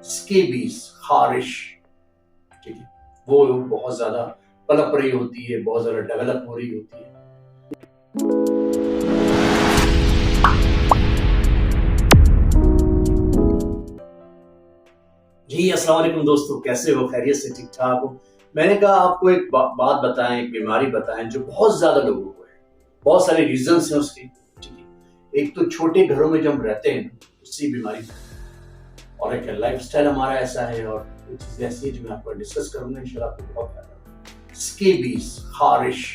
Scabies, खारिश, ठीक है, वो बहुत ज्यादा पनप रही होती है, बहुत ज्यादा डेवलप हो रही होती है। जी अस्सलाम वालेकुम दोस्तों, कैसे हो? खैरियत से? ठीक ठाक हो? मैंने कहा आपको एक बात बताएं, एक बीमारी बताएं जो बहुत ज्यादा लोगों को है। बहुत सारे रीजंस हैं उसके, ठीक है। एक तो छोटे घरों में जब हम रहते हैं उससे बीमारी, और एक लाइफस्टाइल हमारा ऐसा है, और कुछ चीजें ऐसी है जो मैं आपको डिस्कस करूंगा इंशाल्लाह, आपको बहुत फायदा। स्केबीज, खारिश,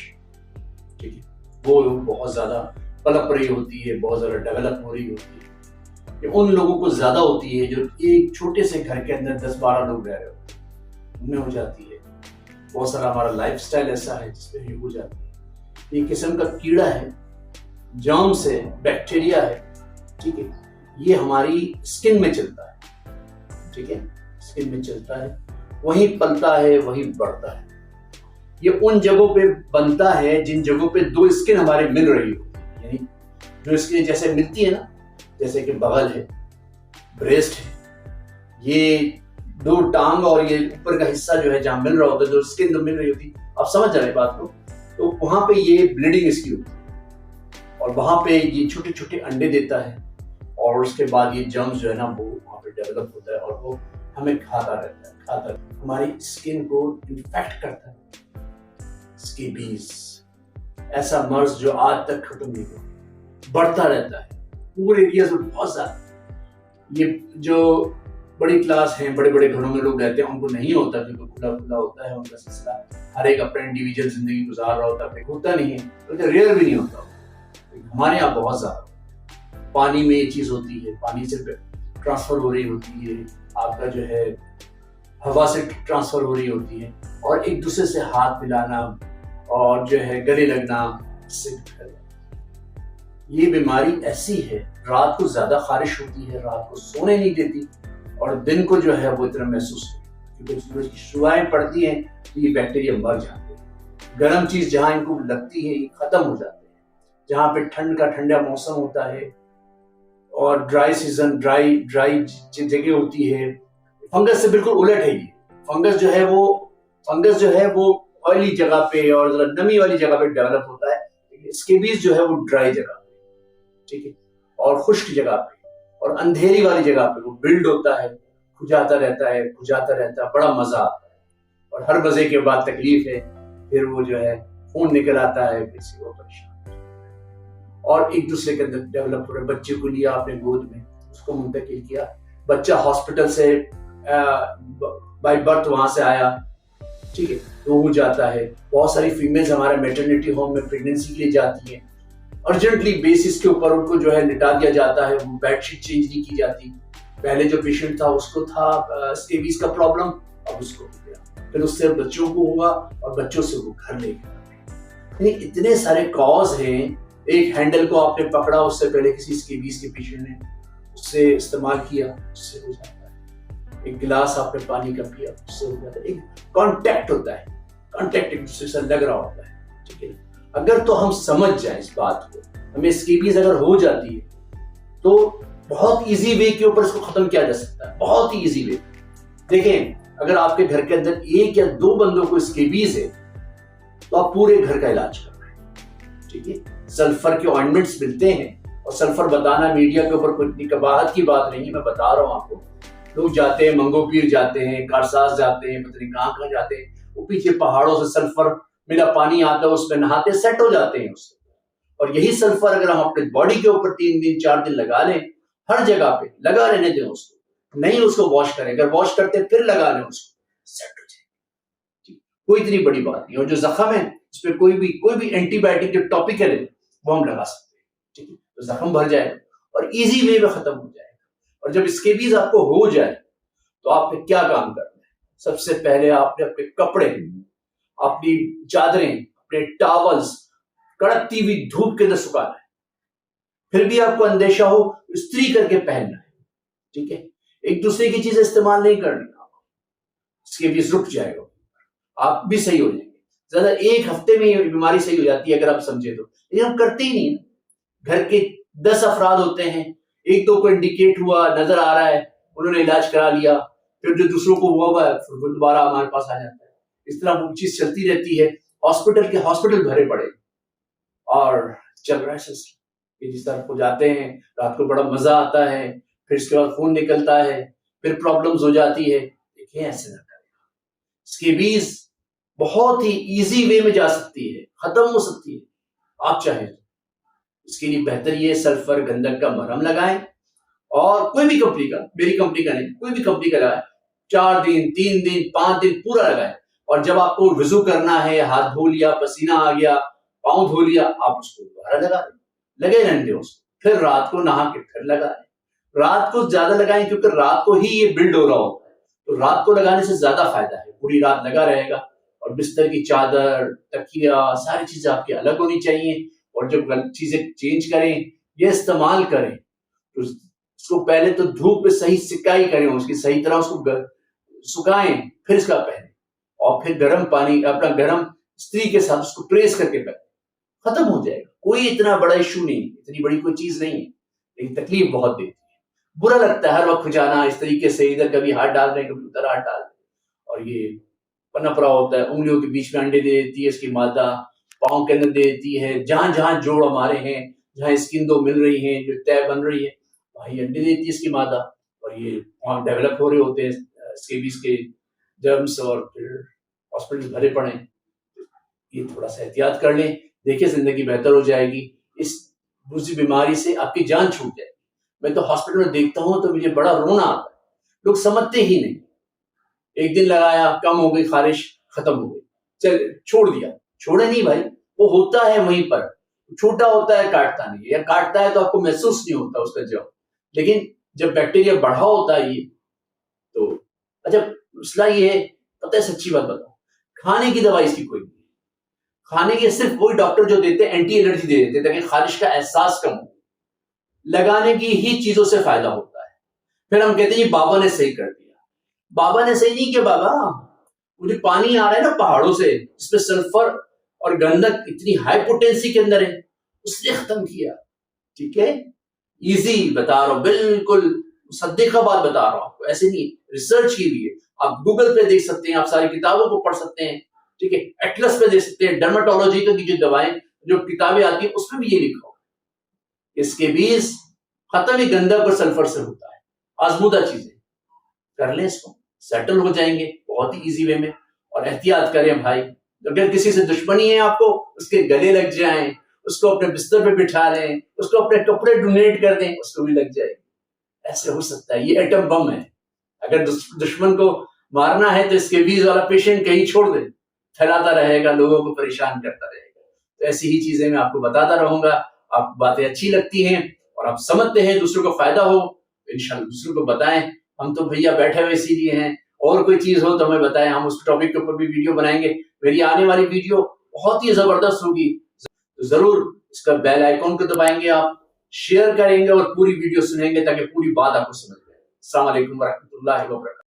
ठीक है, वो बहुत ज्यादा पनप रही होती है, बहुत ज्यादा डेवलप हो रही होती है। ये उन लोगों को ज्यादा होती है जो एक छोटे से घर के अंदर 10-12 लोग रह रहे होते हैं, उनमें हो जाती है। बहुत सारा हमारा लाइफस्टाइल ऐसा है जिसमें ये हो जाती है। ये किस्म का कीड़ा है, जर्म्स है, बैक्टीरिया है, ठीक है। ये हमारी स्किन में चलता है, ठीक है, स्किन में चलता है, वहीं पलता है, वहीं बढ़ता है। ये उन जगहों पे बनता है जिन जगहों पे दो स्किन हमारे मिल रही होती है, यानी जो स्किन जैसे मिलती है ना, जैसे कि बगल है, ब्रेस्ट है, ये दो टांग और ये ऊपर का हिस्सा जो है जहां मिल रहा होता है, जो स्किन तो मिल रही होती, आप समझ जा रहे बात को, तो वहां पे ये ब्लीडिंग इसकी होती है, और वहां पे ये छोटे छोटे अंडे देता है, और उसके बाद ये जर्म्स जो है ना वो वहां पे डेवलप होता है, और वो हमें खाता रहता है, हमारी स्किन को इन्फेक्ट करता है। स्केबीज ऐसा मर्ज जो आज तक खत्म नहीं हुआ, बढ़ता रहता है पूरे एरिया में बहुत ज्यादा। ये जो बड़ी क्लास है, बड़े बड़े घरों में लोग रहते हैं, उनको नहीं होता, क्योंकि खुला खुला होता है उनका सिलसिला, हर एक अपना इंडिविजुअल जिंदगी गुजार रहा होता नहीं है, तो रेयर भी नहीं होता। हमारे यहाँ बहुत ज्यादा पानी में ये चीज होती है, पानी से ट्रांसफर हो रही होती है, आपका जो है हवा से ट्रांसफर हो रही होती है, और एक दूसरे से हाथ मिलाना और जो है गले लगना, इससे ये बीमारी ऐसी है, रात को ज्यादा खारिश होती है, रात को सोने नहीं देती, और दिन को जो है वो इतना महसूस नहीं, क्योंकि सूरज की शुआएं पड़ती हैं तो ये बैक्टीरिया मर जाते हैं। गर्म चीज जहां इनको लगती है ये खत्म हो जाते हैं। जहां पे ठंड का ठंडा मौसम होता है और ड्राई सीजन, ड्राई जगह होती है, फंगस से बिल्कुल उलट है ये। फंगस जो है वो ऑयली जगह पे और नमी वाली जगह पे डेवलप होता है। स्केबीज जो है वो ड्राई जगह, ठीक है, और खुश्क जगह पे और अंधेरी वाली जगह पे वो बिल्ड होता है, खुजाता रहता है, बड़ा मजा आता है, और हर मजे के बाद तकलीफ है, फिर वो जो है खून निकल आता है, किसी को परेशान, और एक दूसरे के अंदर डेवलप हो रहा है। बच्चे को लिया आपने गोद में, उसको मुंतकिल किया, बच्चा हॉस्पिटल से बाय बर्थ वहां से आया, ठीक है, तो हो जाता है। बहुत सारी फीमेल्स हमारे मैटरनिटी होम में प्रेगनेंसी के लिए जाती हैं, अर्जेंटली बेसिस के ऊपर उनको जो है लिटा दिया जाता है, वो बेडशीट चेंज नहीं की जाती। पहले जो पेशेंट था उसको था स्केबीज का प्रॉब्लम, अब उसको हो गया, फिर उससे बच्चों को हुआ, और बच्चों से वो घर ले गया। इतने सारे कॉज हैं। एक हैंडल को आपने पकड़ा, उससे पहले किसी स्केबीज के पेशेंट ने उससे इस्तेमाल किया, उससे हो जाता है। एक गिलास आपने पानी का पिया, उससे हो जाता है। एक कांटेक्ट होता है, कांटेक्ट एक दूसरे से लग रहा होता है, ठीक है। अगर तो हम समझ जाए इस बात को, हमें स्केबीज अगर हो जाती है तो बहुत इजी वे के ऊपर इसको खत्म किया जा सकता है, बहुत ही इजी वे। देखें, अगर आपके घर के अंदर 1 या 2 बंदों को स्केबीज है तो आप पूरे घर का इलाज कर रहे हैं, ठीक है। सल्फर के ऑइंटमेंट्स मिलते हैं, और सल्फर बताना मीडिया के ऊपर कोई कबाहत की बात नहीं है, मैं बता रहा हूं आपको। लोग जाते हैं, मंगोपीर जाते हैं, कारसाज जाते हैं, पता नहीं कहां जाते हैं, वो पीछे पहाड़ों से सल्फर मिला पानी आता है, उसमें नहाते सेट हो जाते हैं उससे। और यही सल्फर अगर हम अपने बॉडी के ऊपर 3 दिन 4 दिन लगा लें, हर जगह पे लगा रहने दें उसको, नहीं उसको वॉश करें, अगर वॉश करते फिर लगा लें उसको, सेट हो जाए, कोई इतनी बड़ी बात नहीं। और जो जख्म है उस पर कोई भी एंटीबायोटिक जो टॉपिकल है वो हम लगा सकते हैं, ठीक है, तो जख्म भर जाएगा और इजी वे में खत्म हो जाएगा। और जब स्केबीज आपको हो जाए तो आपने क्या काम करना है? सबसे पहले आपने अपने कपड़े, अपनी चादरें, अपने टॉवल्स कड़कती हुई धूप के अंदर सुखाना है। फिर भी आपको अंदेशा हो, इस्त्री करके पहनना है, ठीक है। एक दूसरे की चीजें इस्तेमाल नहीं करनी, स्केबीज रुक जाएगा, आप भी सही हो जाएंगे। ज्यादा 1 हफ्ते में ये बीमारी सही हो जाती है अगर आप समझे तो, लेकिन हम करते ही नहीं। घर के 10 अफराद होते हैं, 1-2 को इंडिकेट हुआ, नजर आ रहा है, उन्होंने इलाज करा लिया, फिर जो दूसरों को हुआ है फिर वो दोबारा हमारे पास आ जाता है। इस तरह वो चीज चलती रहती है। हॉस्पिटल भरे पड़े और चल रहा है सिस्टम। जिस तरफ को जाते हैं, रात को बड़ा मजा आता है, फिर इसके बाद खून निकलता है, फिर प्रॉब्लम्स हो जाती है। देखिए ऐसे ना करें। स्केबीज बहुत ही इजी वे में जा सकती है, खत्म हो सकती है आप चाहें तो। इसके लिए बेहतर ये सल्फर गंधक का मरहम लगाएं, और कोई भी कंपनी का, मेरी कंपनी का नहीं, कोई भी कंपनी का लगाएं। 4 दिन, 3 दिन, 5 दिन पूरा लगाएं। और जब आपको वुजू करना है, हाथ धो लिया, पसीना आ गया, पाँव धो लिया, आप उसको दोबारा लगा दें, लगे रहने दें उसको। फिर रात को नहा के फिर लगाएं। रात को ज्यादा लगाएं क्योंकि रात को ही ये बिल्ड हो रहा होता है, तो रात को लगाने से ज्यादा फायदा है। पूरी रात लगा रहेगा। और बिस्तर की चादर, तकिया, सारी चीजें आपकी अलग होनी चाहिए। और जब चीजें चेंज करें या इस्तेमाल करें तो उसको पहले तो धूप में सही सिकाई करें, उसकी सही तरह उसको सुखाएं, फिर इसका पहने, और फिर गर्म पानी अपना गर्म स्त्री के साथ उसको प्रेस करके पहने, खत्म हो जाएगा। कोई इतना बड़ा इशू नहीं, इतनी बड़ी कोई चीज नहीं है, लेकिन तकलीफ बहुत देती है। बुरा लगता है हर वक्त खुजाना इस तरीके से, इधर कभी हाथ डाल रहे कभी उधर हाथ डाल रहे, और ये पनप रहा होता है। उंगलियों के बीच में अंडे दे देती है इसकी मादा, पाँव के अंदर दे देती है, जहां जहां जोड़ हमारे हैं, जहां स्किन दो मिल रही है, जो तय बन रही है, वही अंडे देती है इसकी मादा, और ये वहां डेवलप हो रहे होते हैं स्केबीज के जर्म्स, और फिर हॉस्पिटल भरे पड़े। ये थोड़ा सा एहतियात कर लें, देखिए जिंदगी बेहतर हो जाएगी। इस दूसरी बीमारी से आपकी जान छूट जाएगी। मैं तो हॉस्पिटल में देखता हूँ तो मुझे बड़ा रोना आता है, लोग समझते ही नहीं। एक दिन लगाया, कम हो गई खारिश, खत्म हो गई, चल छोड़ दिया। छोड़े नहीं भाई, वो होता है वहीं पर, छोटा होता है, काटता नहीं, या काटता है तो आपको महसूस नहीं होता उसका जब, लेकिन जब बैक्टीरिया बढ़ा होता है ये तो। अच्छा मसला ये है, पता है सच्ची बात बताओ, खाने की दवाई इसकी कोई नहीं। खाने के सिर्फ वही डॉक्टर जो देते हैं एंटी एलर्जी दे देते हैं ताकि खारिश का एहसास कम हो। लगाने की ही चीजों से फायदा होता है। फिर हम कहते हैं ये बाबा ने सही कर दिया। बाबा ने सही नहीं किया बाबा, मुझे पानी आ रहा है ना पहाड़ों से, इसमें सल्फर और गंधक इतनी हाई पोटेंसी के अंदर है, उसने खत्म किया। ठीक है, इजी बता रहा हूं, बिल्कुल सद्दे का बात बता रहा हूं आपको, ऐसे नहीं, रिसर्च की भी है। आप गूगल पे देख सकते हैं, आप सारी किताबों को पढ़ सकते हैं। ठीक है, एटलस पे देख सकते हैं, डर्माटोलॉजी की जो दवाएं, जो किताबें आती है उसमें भी ये लिखा हुआ है। इसके बीज खत्म ही गंधक और सल्फर से होता है। आजमूदा चीजें कर लें, इसको सेटल हो जाएंगे बहुत ही इजी वे में। और एहतियात करें भाई, अगर किसी से दुश्मनी है आपको, उसके गले लग जाएं, उसको अपने बिस्तर पे बिठा लें, उसको अपने कपड़े डोनेट कर दें, उसको भी लग जाएगी। ऐसे हो सकता है, ये एटम बम है। अगर दुश्मन को मारना है तो इसके बीज वाला पेशेंट कहीं छोड़ दे, फैलाता रहेगा, लोगों को परेशान करता रहेगा। तो ऐसी ही चीजें मैं आपको बताता रहूंगा। आपको बातें अच्छी लगती हैं और आप समझते हैं, दूसरों को फायदा हो तो इंशाल्लाह दूसरों को बताएं। हम तो भैया बैठे हुए इसीलिए हैं, और कोई चीज हो तो हमें बताएं, हम उस टॉपिक के ऊपर भी वीडियो बनाएंगे। मेरी आने वाली वीडियो बहुत ही जबरदस्त होगी, तो जरूर इसका बेल आइकॉन को दबाएंगे, आप शेयर करेंगे और पूरी वीडियो सुनेंगे ताकि पूरी बात आपको समझ में आए। अस्सलाम वालेकुम व रहमतुल्लाहि व बरकातहू।